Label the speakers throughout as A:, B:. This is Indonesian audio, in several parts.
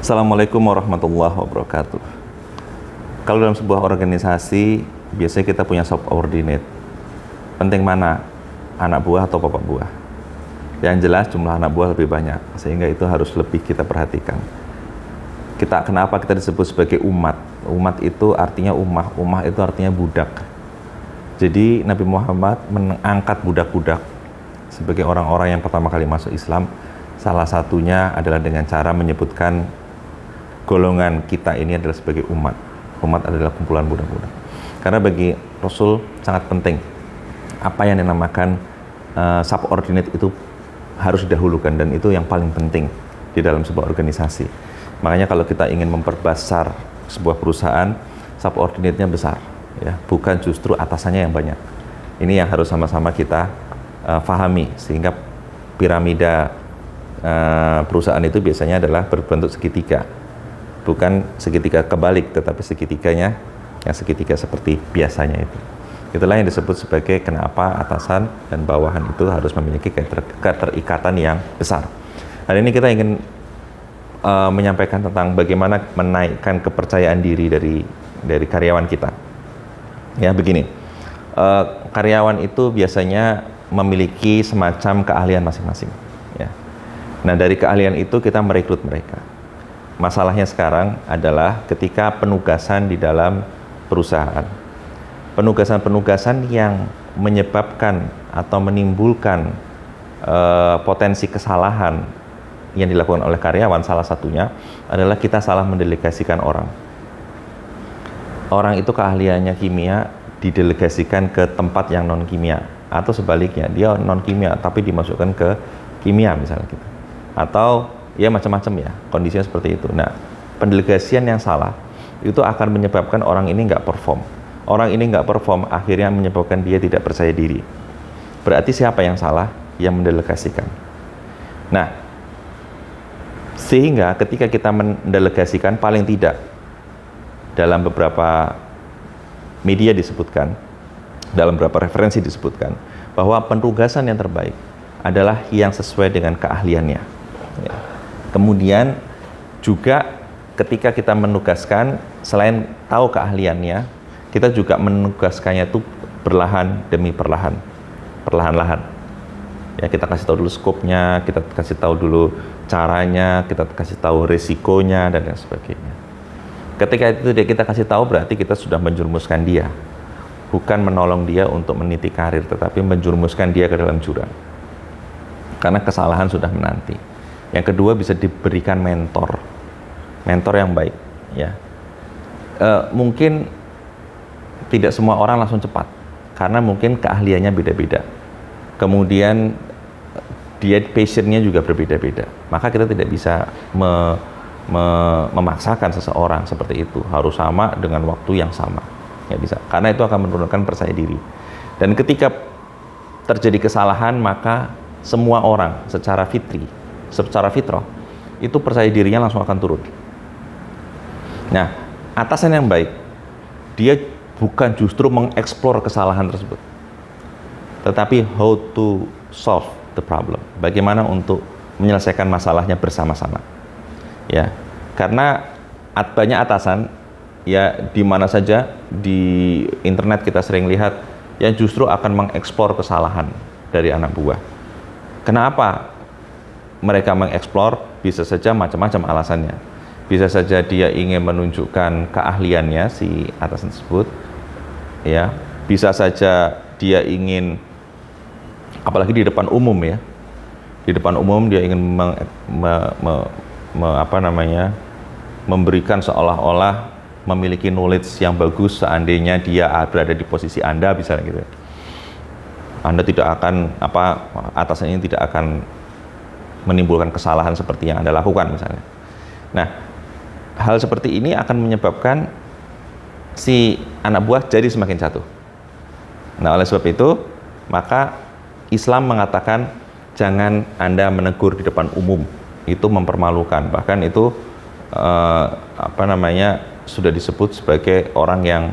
A: Assalamualaikum warahmatullahi wabarakatuh. Kalau dalam sebuah organisasi, biasanya kita punya subordinate. Penting mana? Anak buah atau bapak buah? Yang jelas jumlah anak buah lebih banyak, sehingga itu harus lebih kita perhatikan. Kenapa kita disebut sebagai umat? Umat itu artinya ummah itu artinya budak. Jadi Nabi Muhammad mengangkat budak-budak sebagai orang-orang yang pertama kali masuk Islam. Salah satunya adalah dengan cara menyebutkan golongan kita ini adalah sebagai umat. Umat adalah kumpulan budak-budak. Karena bagi Rasul sangat penting apa yang dinamakan subordinate itu harus didahulukan, dan itu yang paling penting di dalam sebuah organisasi. Makanya kalau kita ingin memperbesar sebuah perusahaan, subordinate-nya besar, ya, bukan justru atasannya yang banyak. Ini yang harus sama-sama kita fahami, sehingga piramida perusahaan itu biasanya adalah berbentuk segitiga, bukan segitiga kebalik, tetapi segitiganya yang segitiga seperti biasanya itu. Itulah yang disebut sebagai kenapa atasan dan bawahan itu harus memiliki keterikatan yang besar. Hari ini kita ingin menyampaikan tentang bagaimana menaikkan kepercayaan diri dari karyawan kita. Ya, begini, karyawan itu biasanya memiliki semacam keahlian masing-masing. Ya. Nah, dari keahlian itu kita merekrut mereka. Masalahnya sekarang adalah ketika penugasan di dalam perusahaan. Penugasan-penugasan yang menyebabkan atau menimbulkan potensi kesalahan yang dilakukan oleh karyawan, salah satunya adalah kita salah mendelegasikan orang. Orang itu keahliannya kimia didelegasikan ke tempat yang non kimia, atau sebaliknya dia non kimia tapi dimasukkan ke kimia misalnya gitu. Atau ya macam-macam ya, kondisinya seperti itu. Nah, pendelegasian yang salah itu akan menyebabkan orang ini nggak perform. Orang ini nggak perform akhirnya menyebabkan dia tidak percaya diri. Berarti siapa yang salah? Yang mendelegasikan. Nah, sehingga ketika kita mendelegasikan, paling tidak dalam beberapa media disebutkan, dalam beberapa referensi disebutkan bahwa penugasan yang terbaik adalah yang sesuai dengan keahliannya. Ya. Kemudian juga ketika kita menugaskan, selain tahu keahliannya, kita juga menugaskannya itu perlahan demi perlahan-lahan. Ya, kita kasih tahu dulu skopnya, kita kasih tahu dulu caranya, kita kasih tahu resikonya dan lain sebagainya. Ketika itu kita kasih tahu, berarti kita sudah menjerumuskan dia, bukan menolong dia untuk meniti karir, tetapi menjerumuskan dia ke dalam jurang karena kesalahan sudah menanti. Yang kedua, bisa diberikan mentor yang baik. Ya, mungkin tidak semua orang langsung cepat karena mungkin keahliannya beda-beda. Kemudian dia passionnya juga berbeda-beda. Maka kita tidak bisa memaksakan seseorang seperti itu harus sama dengan waktu yang sama. Nggak bisa, karena itu akan menurunkan percaya diri. Dan ketika terjadi kesalahan, maka semua orang secara fitrah itu percaya dirinya langsung akan turun. Nah, atasan yang baik, dia bukan justru mengeksplor kesalahan tersebut, tetapi how to solve the problem. Bagaimana untuk menyelesaikan masalahnya bersama-sama. Ya, karena banyak atasan ya di mana saja di internet kita sering lihat yang justru akan mengeksplor kesalahan dari anak buah. Kenapa mereka mengeksplor? Bisa saja macam-macam alasannya. Bisa saja dia ingin menunjukkan keahliannya si atasan tersebut. Ya, bisa saja dia ingin, apalagi di depan umum ya, di depan umum dia ingin memberikan seolah-olah memiliki knowledge yang bagus seandainya dia berada di posisi Anda misalnya gitu. Anda tidak akan atasan ini tidak akan menimbulkan kesalahan seperti yang Anda lakukan misalnya. Nah, hal seperti ini akan menyebabkan si anak buah jadi semakin jatuh. Nah, oleh sebab itu maka Islam mengatakan jangan Anda menegur di depan umum, itu mempermalukan. Bahkan itu sudah disebut sebagai orang yang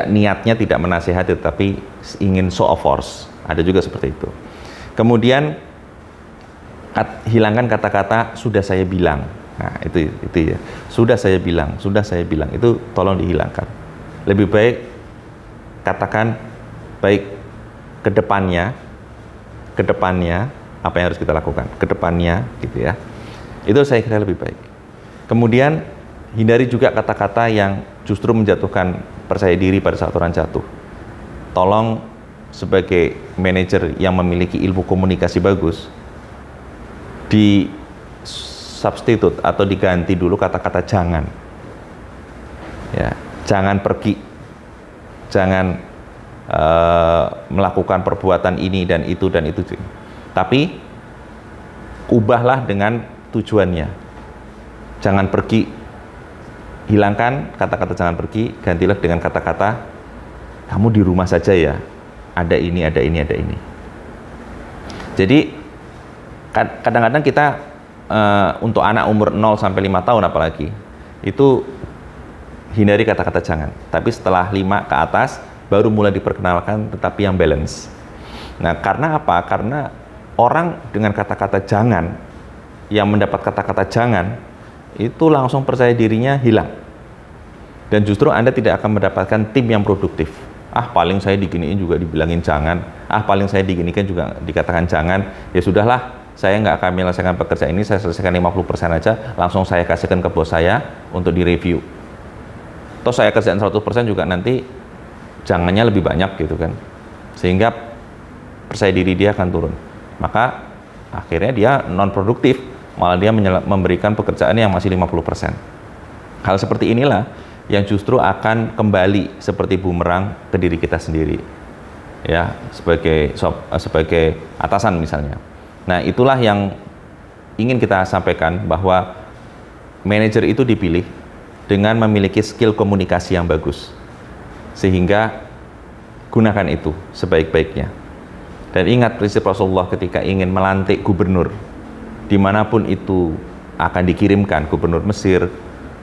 A: niatnya tidak menasihati, tetapi ingin show of force. Ada juga seperti itu. Kemudian hilangkan kata-kata sudah saya bilang. Nah, itu ya. Sudah saya bilang, itu tolong dihilangkan. Lebih baik katakan baik ke depannya apa yang harus kita lakukan, ke depannya gitu ya. Itu saya kira lebih baik. Kemudian hindari juga kata-kata yang justru menjatuhkan percaya diri pada saat orang jatuh. Tolong sebagai manajer yang memiliki ilmu komunikasi bagus, di substitute atau diganti dulu kata-kata jangan. Ya, jangan pergi. Jangan melakukan perbuatan ini dan itu. Tapi ubahlah dengan tujuannya. Jangan pergi. Hilangkan kata-kata jangan pergi, gantilah dengan kata-kata kamu di rumah saja ya. Ada ini. Jadi kadang-kadang kita untuk anak umur 0 sampai 5 tahun apalagi itu hindari kata-kata jangan. Tapi setelah 5 ke atas baru mulai diperkenalkan tetapi yang balance. Nah, karena apa? Karena orang dengan kata-kata jangan, yang mendapat kata-kata jangan itu langsung percaya dirinya hilang. Dan justru Anda tidak akan mendapatkan tim yang produktif. Paling saya diginiin juga dibilangin jangan. Paling saya diginikan juga dikatakan jangan. Ya sudahlah, saya nggak akan menyelesaikan pekerjaan ini, saya selesaikan 50% aja, langsung saya kasihkan ke bos saya untuk direview. Toh saya kerjaan 100% juga nanti jangannya lebih banyak gitu kan. Sehingga percaya diri dia akan turun. Maka akhirnya dia non produktif, malah dia memberikan pekerjaan yang masih 50%. Hal seperti inilah yang justru akan kembali seperti bumerang ke diri kita sendiri. Ya, sebagai atasan misalnya. Nah, itulah yang ingin kita sampaikan, bahwa manajer itu dipilih dengan memiliki skill komunikasi yang bagus. Sehingga gunakan itu sebaik-baiknya. Dan ingat prinsip Rasulullah ketika ingin melantik gubernur, dimanapun itu akan dikirimkan, gubernur Mesir,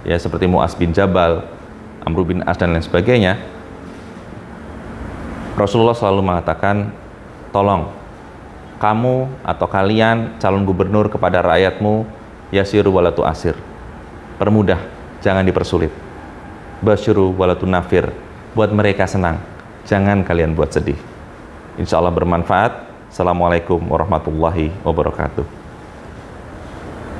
A: ya seperti Mu'az bin Jabal, Amr bin As dan lain sebagainya, Rasulullah selalu mengatakan, tolong kamu atau kalian calon gubernur kepada rakyatmu, yasiru walatu asir, permudah, jangan dipersulit, basyiru walatu nafir, buat mereka senang, jangan kalian buat sedih. Insya Allah bermanfaat. Assalamualaikum warahmatullahi wabarakatuh.